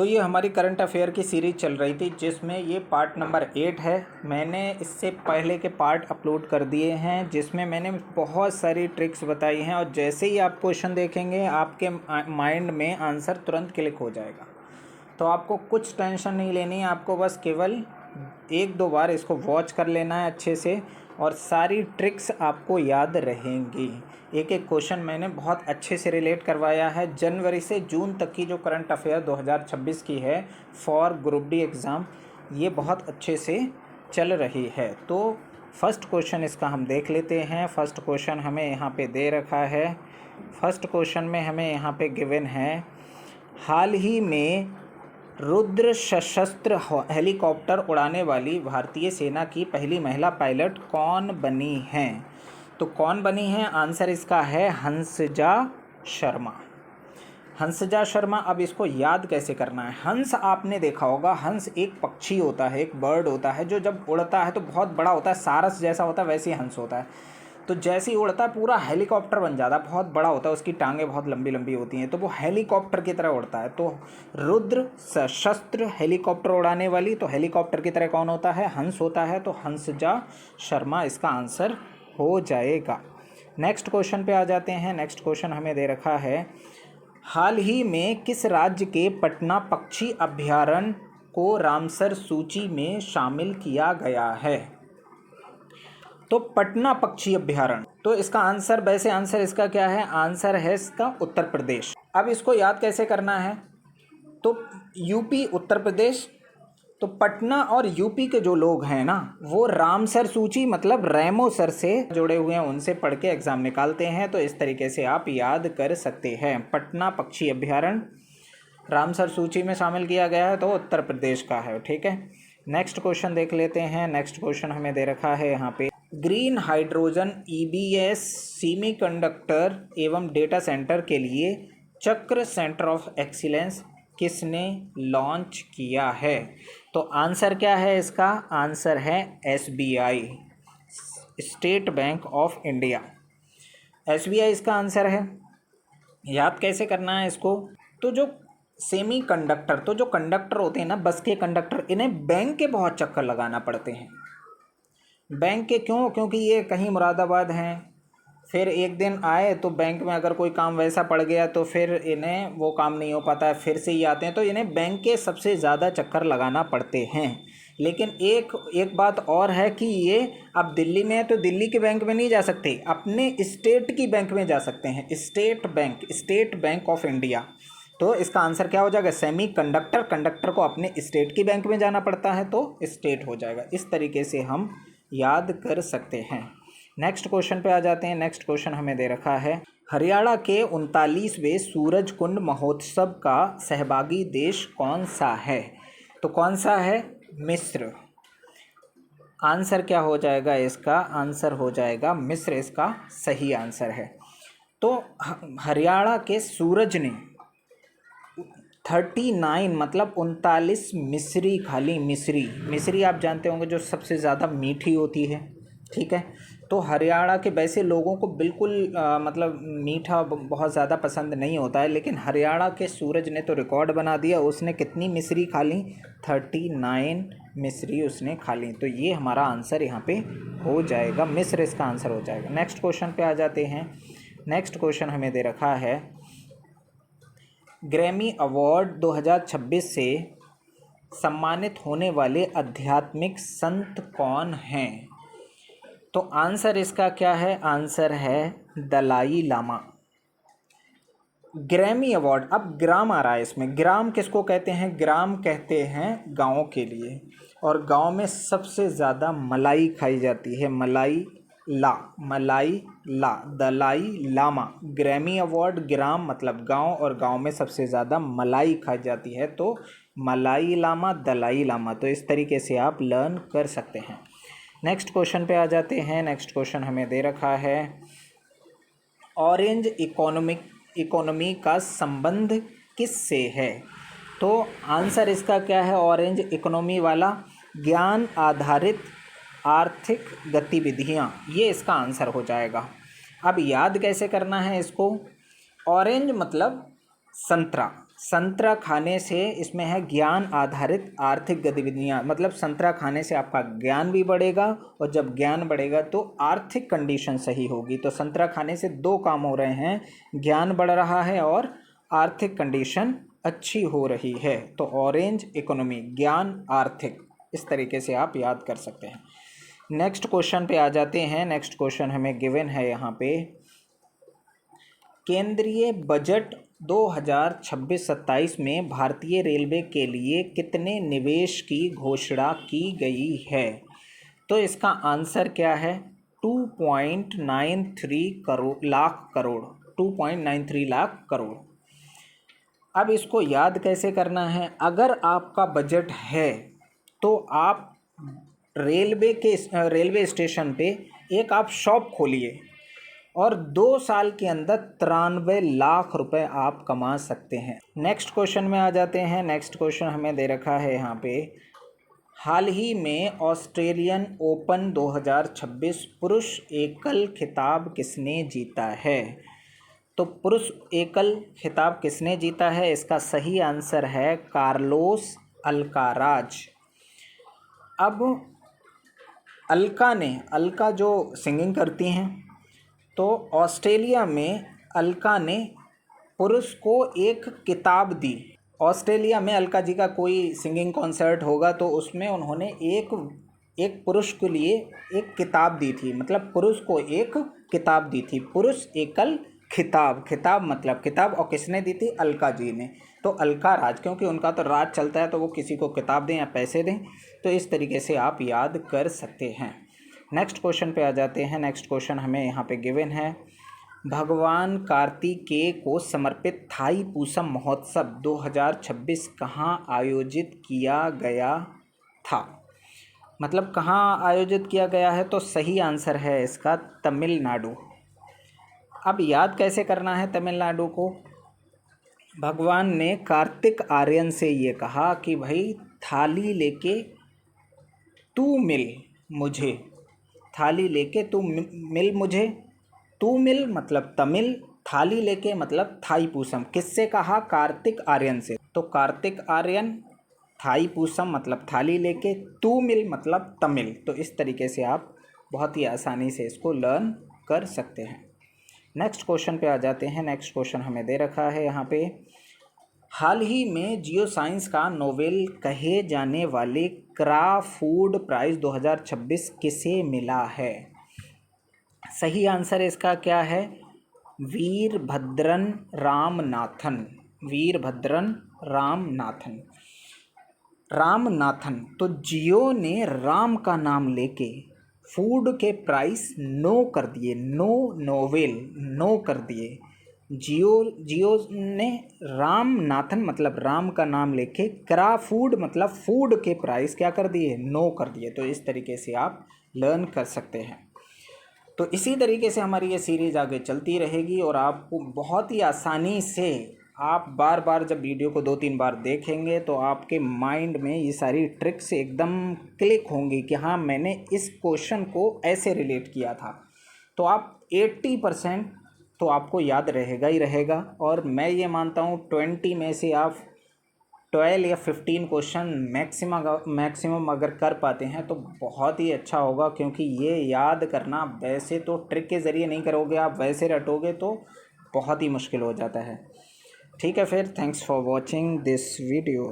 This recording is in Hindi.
तो ये हमारी करंट अफेयर की सीरीज़ चल रही थी जिसमें ये पार्ट नंबर 8 है। मैंने इससे पहले के पार्ट अपलोड कर दिए हैं जिसमें मैंने बहुत सारी ट्रिक्स बताई हैं और जैसे ही आप क्वेश्चन देखेंगे आपके माइंड में आंसर तुरंत क्लिक हो जाएगा। तो आपको कुछ टेंशन नहीं लेनी है, आपको बस केवल 1-2 बार इसको वॉच कर लेना है अच्छे से और सारी ट्रिक्स आपको याद रहेंगी। एक एक क्वेश्चन मैंने बहुत अच्छे से रिलेट करवाया है। जनवरी से जून तक की जो करंट अफेयर 2026 की है फॉर ग्रुप डी एग्ज़ाम, ये बहुत अच्छे से चल रही है। तो फर्स्ट क्वेश्चन इसका हम देख लेते हैं। फर्स्ट क्वेश्चन हमें यहाँ पे दे रखा है। फर्स्ट क्वेश्चन में हमें यहाँ पे गिवन है, हाल ही में रुद्र सशस्त्र हेलीकॉप्टर उड़ाने वाली भारतीय सेना की पहली महिला पायलट कौन बनी हैं? तो कौन बनी है, आंसर इसका है हंसजा शर्मा। हंसजा शर्मा। अब इसको याद कैसे करना है? हंस आपने देखा होगा, हंस एक पक्षी होता है, एक बर्ड होता है जो जब उड़ता है तो बहुत बड़ा होता है, सारस जैसा होता है, वैसे ही हंस होता है। तो जैसे ही उड़ता है पूरा हेलीकॉप्टर बन जाता है, बहुत बड़ा होता है, उसकी टांगें बहुत लंबी लंबी होती हैं, तो वो हेलीकॉप्टर की तरह उड़ता है। तो रुद्र सशस्त्र हेलीकॉप्टर उड़ाने वाली, तो हेलीकॉप्टर की तरह कौन होता है? हंस होता है। तो हंसजा शर्मा इसका आंसर हो जाएगा। नेक्स्ट क्वेश्चन पे आ जाते हैं। नेक्स्ट क्वेश्चन हमें दे रखा है, हाल ही में किस राज्य के पटना पक्षी अभयारण्य को रामसर सूची में शामिल किया गया है? तो पटना पक्षी अभयारण्य, तो इसका आंसर, वैसे आंसर इसका क्या है? आंसर है इसका उत्तर प्रदेश। अब इसको याद कैसे करना है? तो यूपी, उत्तर प्रदेश, तो पटना और यूपी के जो लोग हैं ना, वो रामसर सूची मतलब रैमो सर से जुड़े हुए हैं, उनसे पढ़ के एग्ज़ाम निकालते हैं। तो इस तरीके से आप याद कर सकते हैं। पटना पक्षी अभयारण्य रामसर सूची में शामिल किया गया है, तो उत्तर प्रदेश का है। ठीक है, नेक्स्ट क्वेश्चन देख लेते हैं। नेक्स्ट क्वेश्चन हमें दे रखा है यहाँ पे, ग्रीन हाइड्रोजन ईबीएस सेमीकंडक्टर एवं डेटा सेंटर के लिए चक्र सेंटर ऑफ एक्सीलेंस किसने लॉन्च किया है? तो आंसर क्या है इसका? आंसर है SBI, state bank of India. SBI इसका आंसर है। याद कैसे करना है इसको? तो जो सेमी कंडक्टर, तो जो कंडक्टर होते हैं ना, बस के कंडक्टर, इन्हें बैंक के बहुत चक्कर लगाना पड़ते हैं। बैंक के क्यों? क्योंकि ये कहीं मुरादाबाद हैं, फिर एक दिन आए तो बैंक में अगर कोई काम वैसा पड़ गया तो फिर इन्हें वो काम नहीं हो पाता है, फिर से ही आते हैं, तो इन्हें बैंक के सबसे ज़्यादा चक्कर लगाना पड़ते हैं। लेकिन एक बात और है कि ये अब दिल्ली में है तो दिल्ली के बैंक में नहीं जा सकते, अपने स्टेट की बैंक में जा सकते हैं, state bank, state bank of India. तो इसका आंसर क्या हो जाएगा? सेमी कंडक्टर, कंडक्टर को अपने स्टेट की बैंक में जाना पड़ता है तो स्टेट हो जाएगा। इस तरीके से हम याद कर सकते हैं। नेक्स्ट क्वेश्चन पे आ जाते हैं। नेक्स्ट क्वेश्चन हमें दे रखा है, हरियाणा के 39वें सूरज कुंड महोत्सव का सहभागी देश कौन सा है? तो कौन सा है? मिस्र। आंसर क्या हो जाएगा इसका? आंसर हो जाएगा मिस्र, इसका सही आंसर है। तो हरियाणा के सूरज ने 39 मतलब 39 मिश्री खा ली। मिश्री आप जानते होंगे जो सबसे ज़्यादा मीठी होती है। ठीक है, तो हरियाणा के वैसे लोगों को बिल्कुल मतलब मीठा बहुत ज़्यादा पसंद नहीं होता है, लेकिन हरियाणा के सूरज ने तो रिकॉर्ड बना दिया। उसने कितनी मिश्री खा ली? 39 मिश्री उसने खा ली। तो ये हमारा आंसर यहाँ पे हो जाएगा, मिस्र इसका आंसर हो जाएगा। नेक्स्ट क्वेश्चन पे आ जाते हैं। नेक्स्ट क्वेश्चन हमें दे रखा है, ग्रैमी अवार्ड 2026 से सम्मानित होने वाले आध्यात्मिक संत कौन हैं? तो आंसर इसका क्या है? आंसर है दलाई लामा। ग्रैमी अवार्ड, अब ग्राम आ रहा है इसमें। ग्राम किसको कहते हैं? ग्राम कहते हैं गाँव के लिए, और गाँव में सबसे ज़्यादा मलाई खाई जाती है। मलाई ला, दलाई लामा। ग्रैमी अवार्ड, ग्राम मतलब गांव, और गांव में सबसे ज़्यादा मलाई खाई जाती है, तो मलाई लामा, दलाई लामा। तो इस तरीके से आप लर्न कर सकते हैं। नेक्स्ट क्वेश्चन पे आ जाते हैं। नेक्स्ट क्वेश्चन हमें दे रखा है, ऑरेंज इकोनॉमी का संबंध किससे है? तो आंसर इसका क्या है? ऑरेंज इकोनॉमी वाला, ज्ञान आधारित आर्थिक गतिविधियाँ, ये इसका आंसर हो जाएगा। अब याद कैसे करना है इसको? ऑरेंज मतलब संतरा, संतरा खाने से, इसमें है ज्ञान आधारित आर्थिक गतिविधियाँ, मतलब संतरा खाने से आपका ज्ञान भी बढ़ेगा और जब ज्ञान बढ़ेगा तो आर्थिक कंडीशन सही होगी। तो संतरा खाने से दो काम हो रहे हैं, ज्ञान बढ़ रहा है और आर्थिक कंडीशन अच्छी हो रही है। तो ऑरेंज इकोनॉमी, ज्ञान, आर्थिक, इस तरीके से आप याद कर सकते हैं। नेक्स्ट क्वेश्चन पे आ जाते हैं। नेक्स्ट क्वेश्चन हमें गिवन है यहाँ पे, केंद्रीय बजट 2026-27 में भारतीय रेलवे के लिए कितने निवेश की घोषणा की गई है? तो इसका आंसर क्या है? 2.93 लाख करोड़, 2.93 लाख करोड़। अब इसको याद कैसे करना है? अगर आपका बजट है तो आप रेलवे स्टेशन पे एक आप शॉप खोलिए और 2 साल के अंदर 93 लाख रुपए आप कमा सकते हैं। नेक्स्ट क्वेश्चन में आ जाते हैं। नेक्स्ट क्वेश्चन हमें दे रखा है यहाँ पे, हाल ही में ऑस्ट्रेलियन ओपन 2026 पुरुष एकल खिताब किसने जीता है? तो पुरुष एकल खिताब किसने जीता है? इसका सही आंसर है कार्लोस अल्काराज। अब अलका जो सिंगिंग करती हैं, तो ऑस्ट्रेलिया में अलका ने पुरुष को एक किताब दी। ऑस्ट्रेलिया में अलका जी का कोई सिंगिंग कॉन्सर्ट होगा तो उसमें उन्होंने एक पुरुष के लिए एक किताब दी थी, मतलब पुरुष को एक किताब दी थी, पुरुष एकल खिताब, खिताब मतलब किताब, और किसने दी थी? अलका जी ने। तो अलका राज, क्योंकि उनका तो राज चलता है तो वो किसी को किताब दें या पैसे दें, तो इस तरीके से आप याद कर सकते हैं। नेक्स्ट क्वेश्चन पे आ जाते हैं। नेक्स्ट क्वेश्चन हमें यहाँ पे गिवन है, भगवान कार्तिकेय को समर्पित थाई पूसम महोत्सव 2026 कहाँ आयोजित किया गया था? मतलब कहाँ आयोजित किया गया है? तो सही आंसर है इसका तमिलनाडु। अब याद कैसे करना है तमिलनाडु को? भगवान ने कार्तिक आर्यन से ये कहा कि भाई थाली लेके तू मिल मुझे, थाली लेके तू मिल मुझे, तू मिल मतलब तमिल, थाली लेके मतलब थाई पूसम। किससे कहा? कार्तिक आर्यन से। तो कार्तिक आर्यन, थाई पूसम मतलब थाली लेके, तू मिल मतलब तमिल। तो इस तरीके से आप बहुत ही आसानी से इसको लर्न कर सकते हैं। नेक्स्ट क्वेश्चन पे आ जाते हैं। नेक्स्ट क्वेश्चन हमें दे रखा है यहाँ पे, हाल ही में जियो साइंस का नोबेल कहे जाने वाले क्राफूड प्राइज़ 2026 किसे मिला है? सही आंसर इसका क्या है? वीरभद्रन रामनाथन, वीरभद्रन रामनाथन। तो जियो ने राम का नाम लेके फूड के प्राइस नो कर दिए, नो कर दिए। जियो ने रामनाथन मतलब राम का नाम लेके क्राफूड मतलब फूड के प्राइस क्या कर दिए? नो कर दिए। तो इस तरीके से आप लर्न कर सकते हैं। तो इसी तरीके से हमारी ये सीरीज़ आगे चलती रहेगी और आपको बहुत ही आसानी से, आप बार बार जब वीडियो को 2-3 बार देखेंगे तो आपके माइंड में ये सारी ट्रिक्स एकदम क्लिक होंगी कि हाँ मैंने इस क्वेश्चन को ऐसे रिलेट किया था। तो आप 80% तो आपको याद रहेगा ही रहेगा, और मैं ये मानता हूँ 20 में से आप 12 या 15 क्वेश्चन मैक्सिमम अगर कर पाते हैं तो बहुत ही अच्छा होगा, क्योंकि ये याद करना वैसे तो ट्रिक के ज़रिए नहीं करोगे, आप वैसे रटोगे तो बहुत ही मुश्किल हो जाता है। ठीक है, फिर thanks for watching this video.